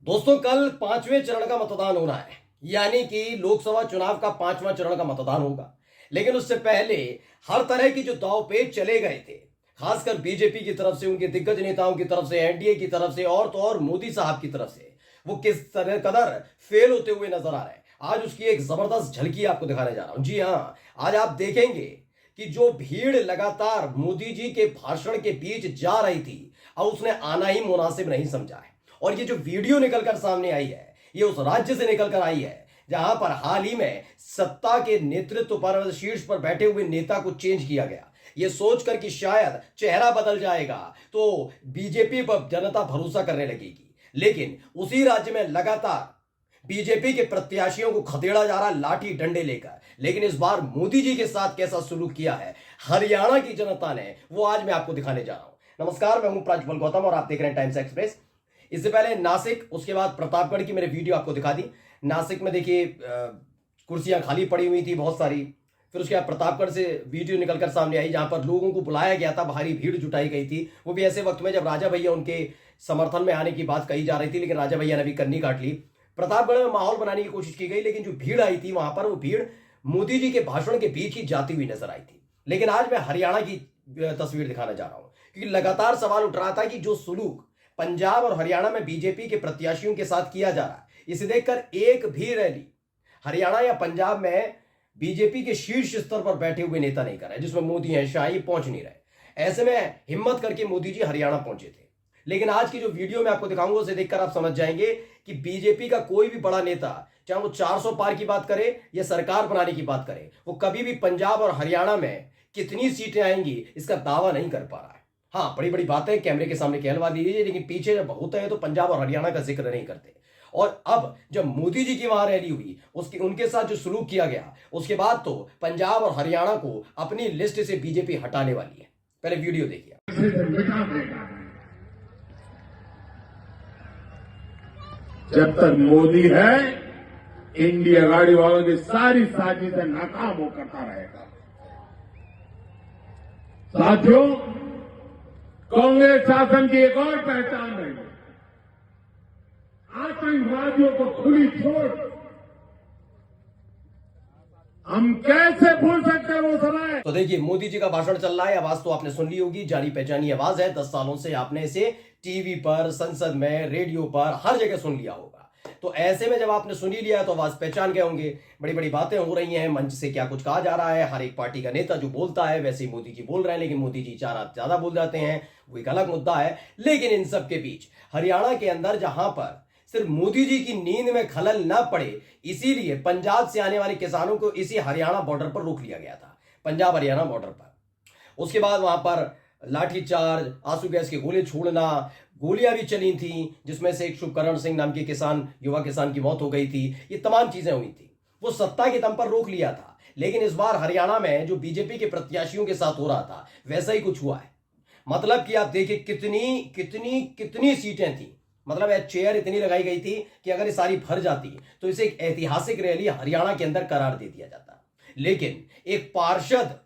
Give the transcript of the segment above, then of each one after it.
दोस्तों, कल पांचवें चरण का मतदान हो रहा है। यानी कि लोकसभा चुनाव का पांचवां चरण का मतदान होगा। लेकिन उससे पहले हर तरह की जो दांवपेच चले गए थे, खासकर बीजेपी की तरफ से, उनके दिग्गज नेताओं की तरफ से, एनडीए की तरफ से और तो और मोदी साहब की तरफ से, वो किस तरह कदर फेल होते हुए नजर आ रहे हैं। आज उसकी एक जबरदस्त झलकी आपको दिखाने जा रहा हूं। जी हाँ, आज आप देखेंगे कि जो भीड़ लगातार मोदी जी के भाषण के बीच जा रही थी, अब उसने आना ही मुनासिब नहीं समझा है। और ये जो वीडियो निकलकर सामने आई है, ये उस राज्य से निकलकर आई है जहां पर हाल ही में सत्ता के नेतृत्व पर, शीर्ष पर बैठे हुए नेता को चेंज किया गया, ये सोचकर कि शायद चेहरा बदल जाएगा तो बीजेपी पर जनता भरोसा करने लगेगी। लेकिन उसी राज्य में लगातार बीजेपी के प्रत्याशियों को खदेड़ा जा रहा लाठी डंडे लेकर। लेकिन इस बार मोदी जी के साथ कैसा सुलूक किया है हरियाणा की जनता ने, वो आज मैं आपको दिखाने जा रहा हूं। नमस्कार, मैं हूं प्राज्वल गौतम और आप देख रहे हैं टाइम्स एक्सप्रेस। इससे पहले नासिक, उसके बाद प्रतापगढ़ की मैंने वीडियो आपको दिखा दी। नासिक में देखिए कुर्सियां खाली पड़ी हुई थी बहुत सारी। फिर उसके बाद प्रतापगढ़ से वीडियो निकलकर सामने आई जहां पर लोगों को बुलाया गया था, भारी भीड़ जुटाई गई थी। वो भी ऐसे वक्त में जब राजा भैया उनके समर्थन में आने की बात कही जा रही थी, लेकिन राजा भैया ने भी कन्नी काट ली। प्रतापगढ़ में माहौल बनाने की कोशिश की गई, लेकिन जो भीड़ आई थी वहां पर, वो भीड़ मोदी जी के भाषण के बीच ही जाती हुई नजर आई थी। लेकिन आज मैं हरियाणा की तस्वीर दिखाना चाह रहा हूं, क्योंकि लगातार सवाल उठ रहा था कि जो सुलूक पंजाब और हरियाणा में बीजेपी के प्रत्याशियों के साथ किया जा रहा है, इसे देखकर एक भी रैली हरियाणा या पंजाब में बीजेपी के शीर्ष स्तर पर बैठे हुए नेता नहीं कर रहे, जिसमें मोदी है शाही पहुंच नहीं रहे। ऐसे में हिम्मत करके मोदी जी हरियाणा पहुंचे थे। लेकिन आज की जो वीडियो मैं आपको दिखाऊंगा, उसे देखकर आप समझ जाएंगे कि बीजेपी का कोई भी बड़ा नेता, चाहे वो 400 पार की बात करे या सरकार बनाने की बात करे, वो कभी भी पंजाब और हरियाणा में कितनी सीटें आएंगी इसका दावा नहीं कर पा रहा है। हाँ, बड़ी बड़ी बातें कैमरे के सामने कहलवा दीजिए, लेकिन पीछे जब होता है तो पंजाब और हरियाणा का जिक्र नहीं करते। और अब जब मोदी जी की वहां रैली हुई, उसके उनके साथ जो सलूक किया गया, उसके बाद तो पंजाब और हरियाणा को अपनी लिस्ट से बीजेपी हटाने वाली है। पहले वीडियो देखिए। जब तक मोदी है, इंडिया गाड़ी वालों की सारी साजिशें नाकाम हो करता रहेगा। साथियों, कांग्रेस शासन की एक और पहचान है आतंकवादियों को खुली छोड़। हम कैसे भूल सकते हैं वो समय। तो देखिए, मोदी जी का भाषण चल रहा है। आवाज तो आपने सुन ली होगी, जानी पहचानी आवाज है। 10 सालों से आपने इसे टीवी पर, संसद में, रेडियो पर, हर जगह सुन लिया होगा। तो ऐसे में जब आपने सुन ही लिया तो आवाज पहचान गए होंगे। बड़ी बड़ी बातें हो रही हैं, मंच से क्या कुछ कहा जा रहा है। हर एक पार्टी का नेता जो बोलता है वैसे ही मोदी जी बोल रहे हैं, लेकिन मोदी जी ज्यादा बोल जाते हैं, वो एक अलग मुद्दा है। लेकिन इन सब के बीच हरियाणा के अंदर, जहां पर सिर्फ मोदी जी की नींद में खलल न पड़े, इसीलिए पंजाब से आने वाले किसानों को इसी हरियाणा बॉर्डर पर रोक लिया गया था, पंजाब हरियाणा बॉर्डर पर। उसके बाद वहां पर लाठीचार्ज, आंसू गैस के गोले छोड़ना, गोलियां भी चली थी, जिसमें से एक शुभकरण सिंह नाम के किसान, युवा किसान की मौत हो गई थी। ये तमाम चीजें हुई थी। वो सत्ता के दम पर रोक लिया था। लेकिन इस बार हरियाणा में जो बीजेपी के प्रत्याशियों के साथ हो रहा था, वैसा ही कुछ हुआ है। मतलब कि आप देखिए कितनी कितनी कितनी सीटें थी। मतलब चेयर इतनी लगाई गई थी कि अगर ये सारी भर जाती तो इसे एक ऐतिहासिक रैली हरियाणा के अंदर करार दे दिया जाता। लेकिन एक पार्षद,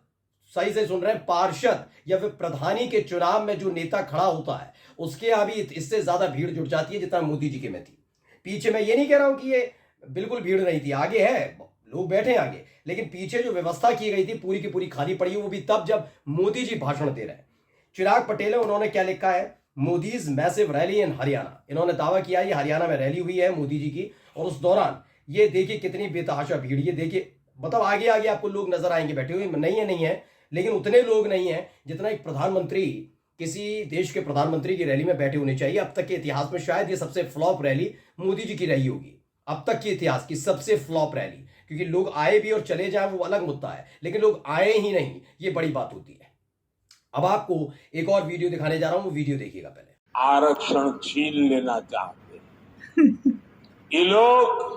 सही से सुन रहे हैं, पार्षद या फिर प्रधानी के चुनाव में जो नेता खड़ा होता है, उसके अभी इससे ज्यादा भीड़ जुट जाती है जितना मोदी जी के में थी। पीछे मैं ये नहीं कह रहा हूं कि ये बिल्कुल भीड़ नहीं थी, आगे है, लोग बैठे हैं आगे, लेकिन पीछे जो व्यवस्था की गई थी पूरी की पूरी खाली पड़ी है। वो भी तब जब मोदी जी भाषण दे रहे हैं। चिराग पटेल है, उन्होंने क्या लिखा है, मोदीज मैसिव रैली इन हरियाणा। इन्होंने दावा किया ये हरियाणा में रैली हुई है मोदी जी की, और उस दौरान ये देखिए कितनी बेतहाशा भीड़। ये देखिए, मतलब आगे आगे आपको लोग नजर आएंगे बैठे हुए, नहीं है, लेकिन उतने लोग नहीं है जितना एक प्रधानमंत्री, किसी देश के प्रधानमंत्री की रैली में बैठे होने चाहिए। अब तक के इतिहास में शायद ये सबसे फ्लॉप रैली मोदी जी की रही होगी, अब तक के इतिहास की सबसे फ्लॉप रैली। क्योंकि लोग आए भी और चले जाए वो अलग मुद्दा है, लेकिन लोग आए ही नहीं, ये बड़ी बात होती है। अब आपको एक और वीडियो दिखाने जा रहा हूं, वो वीडियो देखिएगा पहले। आरक्षण छीन लेना चाहते हैं ये लोग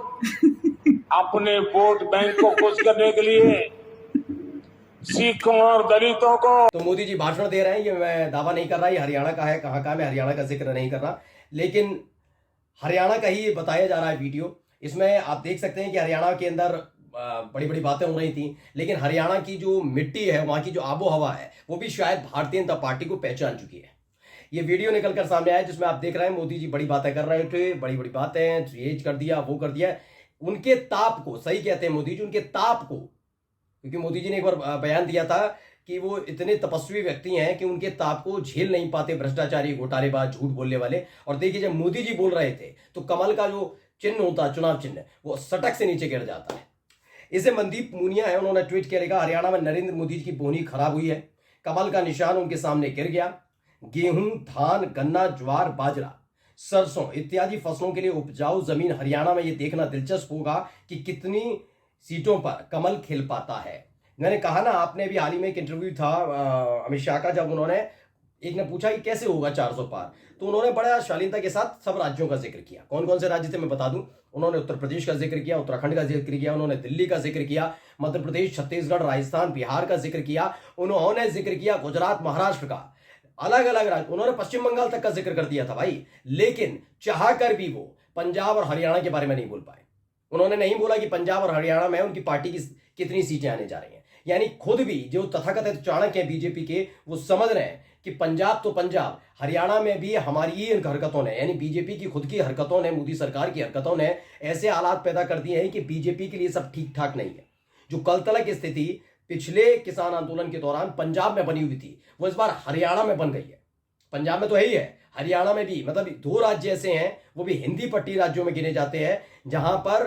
अपने वोट बैंक को खुश करने के लिए सिखों और दलितों को। तो मोदी जी भाषण दे रहे हैं, ये मैं दावा नहीं कर रहा ये हरियाणा का है, कहां का, मैं हरियाणा का जिक्र नहीं कर रहा, लेकिन हरियाणा का ही ये बताया जा रहा है वीडियो। इसमें आप देख सकते हैं कि हरियाणा के अंदर बड़ी बड़ी बातें हो रही थी, लेकिन हरियाणा की जो मिट्टी है, वहां की जो आबो हवा है, वो भी शायद भारतीय जनता पार्टी को पहचान चुकी है। ये वीडियो निकलकर सामने आया जिसमें आप देख रहे हैं मोदी जी बड़ी बातें कर रहे थे, बड़ी बड़ी बातें, ये कर दिया, वो कर दिया। उनके ताप को, सही कहते हैं मोदी जी, उनके ताप को, क्योंकि मोदी जी ने एक बार बयान दिया था कि वो इतने तपस्वी व्यक्ति हैं कि उनके ताप को झेल नहीं पाते भ्रष्टाचारी, घोटालेबाज, झूठ बोलने वाले। और देखिए, जब मोदी जी बोल रहे थे तो कमल का जो चिन्ह होता है, चुनाव चिन्ह, वो सटक से नीचे गिर जाता है। इसे मनदीप मुनिया है, उन्होंने ट्वीट किया, लिखा, हरियाणा में नरेंद्र मोदी जी की बोनी खराब हुई है, कमल का निशान उनके सामने गिर गया। गेहूं, धान, गन्ना, ज्वार, बाजरा, सरसों इत्यादि फसलों के लिए उपजाऊ जमीन हरियाणा में, ये देखना दिलचस्प होगा कि कितनी सीटों पर कमल खिल पाता है। मैंने कहा ना, आपने भी हाल ही में एक इंटरव्यू था अमित शाह का, जब उन्होंने, एक ने पूछा कि कैसे होगा 400 पार, तो उन्होंने बड़ा शालीनता के साथ सब राज्यों का जिक्र किया। कौन कौन से राज्य थे मैं बता दूं, उन्होंने उत्तर प्रदेश का जिक्र किया, उत्तराखंड का जिक्र किया, उन्होंने दिल्ली का जिक्र किया, मध्य प्रदेश, छत्तीसगढ़, राजस्थान, बिहार का जिक्र किया, उन्होंने जिक्र किया गुजरात, महाराष्ट्र का, अलग अलग राज्य, उन्होंने पश्चिम बंगाल तक का जिक्र कर दिया था भाई। लेकिन चाह कर भी वो पंजाब और हरियाणा के बारे में नहीं बोल पाए। उन्होंने नहीं बोला कि पंजाब और हरियाणा में उनकी पार्टी की कितनी सीटें आने जा रही हैं। यानी खुद भी जो तथाकथित चाणक्य हैं बीजेपी के, वो समझ रहे हैं कि पंजाब तो पंजाब, हरियाणा में भी हमारी ही हरकतों ने, यानी बीजेपी की खुद की हरकतों ने, मोदी सरकार की हरकतों ने ऐसे हालात पैदा कर दिए हैं कि बीजेपी के लिए सब ठीक ठाक नहीं है। जो कल तलक स्थिति पिछले किसान आंदोलन के दौरान पंजाब में बनी हुई थी, वो इस बार हरियाणा में बन गई है। पंजाब में तो है ही है, हरियाणा में भी, मतलब 2 राज्य ऐसे हैं, वो भी हिंदी पट्टी राज्यों में गिने जाते हैं, जहां पर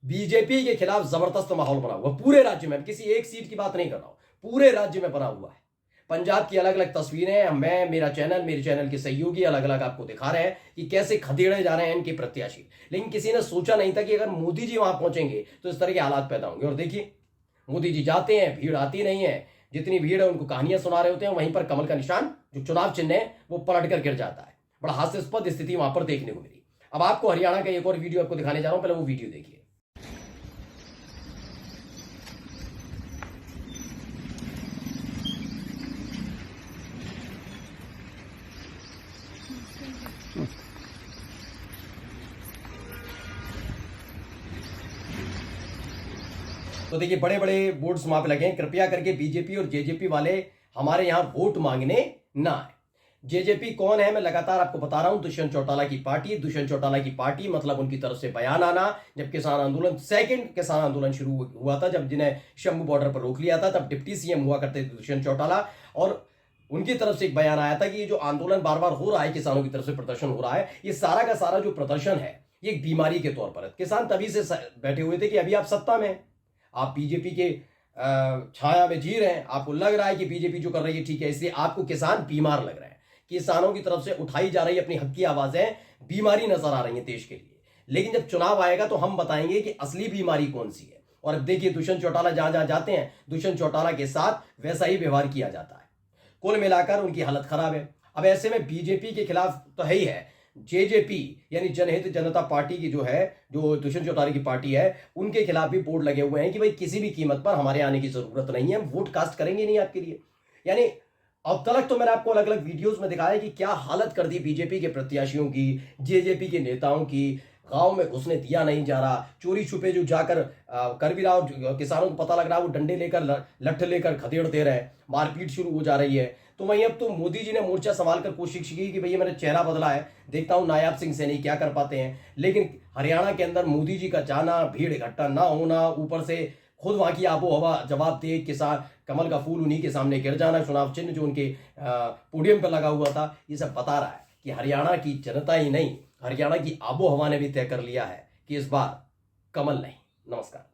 बीजेपी के खिलाफ जबरदस्त माहौल बना हुआ पूरे राज्य में। किसी एक सीट की बात नहीं कर रहा हूं, पूरे राज्य में बना हुआ है। पंजाब की अलग अलग तस्वीरें मैं, मेरे चैनल के सहयोगी अलग अलग आपको दिखा रहे हैं कि कैसे खदेड़े जा रहे हैं इनके प्रत्याशी। लेकिन किसी ने सोचा नहीं था कि अगर मोदी जी वहां पहुंचेंगे तो इस तरह के हालात पैदा होंगे। और देखिए, मोदी जी जाते हैं, भीड़ आती नहीं है, जितनी भीड़ है उनको कहानियां सुना रहे होते हैं, वहीं पर कमल का निशान, जो चुनाव चिन्ह है, वो पलट कर गिर जाता है। बड़ा हास्यास्पद स्थिति वहां पर देखने को मिली। अब आपको हरियाणा का एक और वीडियो आपको दिखाने जा रहा हूं, पहले वो वीडियो देखिए। तो देखिए, बड़े बड़े बोर्ड्स वहां पे लगे हैं, कृपया करके बीजेपी और जेजेपी वाले हमारे यहां वोट मांगने ना आए। जेजेपी कौन है मैं लगातार आपको बता रहा हूं, दुष्यंत चौटाला की पार्टी। दुष्यंत चौटाला की पार्टी मतलब उनकी तरफ से बयान आना। जब किसान आंदोलन, सेकंड किसान आंदोलन शुरू हुआ था, जब जिन्हें शंभू बॉर्डर पर रोक लिया था, तब डिप्टी सीएम हुआ करते थे दुष्यंत चौटाला, और उनकी तरफ से एक बयान आया था कि ये जो आंदोलन बार बार हो रहा है, किसानों की तरफ से प्रदर्शन हो रहा है, ये सारा का सारा जो प्रदर्शन है, ये एक बीमारी के तौर पर है। किसान तभी से बैठे हुए थे कि अभी आप सत्ता में, आप बीजेपी के छाया में जी रहे हैं, आपको लग रहा है कि बीजेपी जो कर रही है ठीक है, इसलिए आपको किसान बीमार लग रहे हैं। किसानों की तरफ से उठाई जा रही अपनी हक की आवाजें बीमारी नजर आ रही है देश के लिए। लेकिन जब चुनाव आएगा तो हम बताएंगे कि असली बीमारी कौन सी है। और अब देखिए, दुष्यंत चौटाला जहां जहां जाते हैं, दुष्यंत चौटाला के साथ वैसा ही व्यवहार किया जाता है। कुल मिलाकर उनकी हालत खराब है। अब ऐसे में बीजेपी के खिलाफ तो है ही है, जेजेपी यानी जनहित जनता पार्टी की जो है, जो दुष्यंत चौटाला की पार्टी है, उनके खिलाफ भी बोर्ड लगे हुए हैं कि भाई किसी भी कीमत पर हमारे आने की जरूरत नहीं है, हम वोट कास्ट करेंगे नहीं आपके लिए। यानी अब तक तो मैंने आपको अलग अलग वीडियोस में दिखाया कि क्या हालत कर दी बीजेपी के प्रत्याशियों की, जेजेपी के नेताओं की। गांव में घुसने दिया नहीं जा रहा, चोरी छुपे जो जाकर कर भी रहा, किसानों को पता लग रहा है, वो डंडे लेकर, लठ लेकर खदेड़ दे रहे हैं, मारपीट शुरू हो जा रही है। तो वहीं अब तो मोदी जी ने मोर्चा संभाल कर कोशिश की कि भैया मैंने चेहरा बदला है, देखता हूं नायाब सिंह सैनी क्या कर पाते हैं। लेकिन हरियाणा के अंदर मोदी जी का जाना, भीड़ इकट्ठा ना होना, ऊपर से खुद वहां की आबो हवा जवाब दे, किसान कमल का फूल उन्हीं के सामने गिर जाना, चुनाव चिन्ह जो उनके पोडियम पर लगा हुआ था, ये सब बता रहा है कि हरियाणा की जनता ही नहीं, हरियाणा की आबो हवा ने भी तय कर लिया है कि इस बार कमल नहीं। नमस्कार।